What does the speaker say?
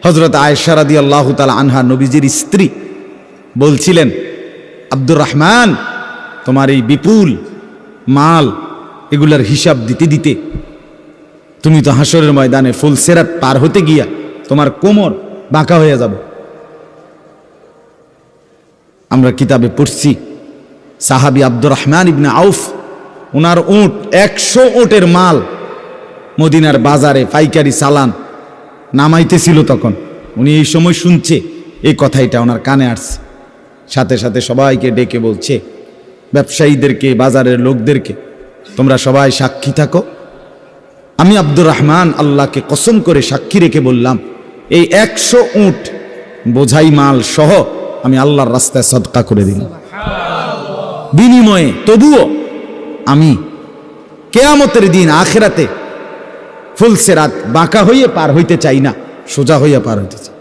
হযরত আয়েশা রাদিয়াল্লাহু তাআলা আনহা নবীজির স্ত্রী বলছিলেন, আব্দুর রহমান, তোমার এই বিপুল মাল এগুলার হিসাব দিতে দিতে তুমি তো হাসরের ময়দানে ফুলসিরাত পার হতে গিয়া তোমার কোমর বাঁকা হয়ে যাবে। আমরা কিতাবে পড়ছি সাহাবী আব্দুর রহমান ইবনে আউফ, ওনার উট 100 উটের মাল মদিনার বাজারে পাইকারি চালান নামাইতেছিল। তখন উনি এই সময় শুনছে এই কথাইটা ওনার কানে আসছে, সাথে সাথে সবাইকে ডেকে বলছে, ব্যবসায়ীদেরকে, বাজারের লোকদেরকে, তোমরা সবাই সাক্ষী থাকো, আমি আব্দুর রহমান আল্লাহকে কসম করে সাক্ষী রেখে বললাম, এই 100 উট বোঝাই মাল সহ আমি আল্লাহর রাস্তায় সদকা করে দিলাম। বিনিময়ে তবুও আমি কিয়ামতের দিন আখিরাতে ফুলসিরাত বাঁকা হইয়ে পার হইতে চাই না, সোজা হইয়া পার হইতে চাই।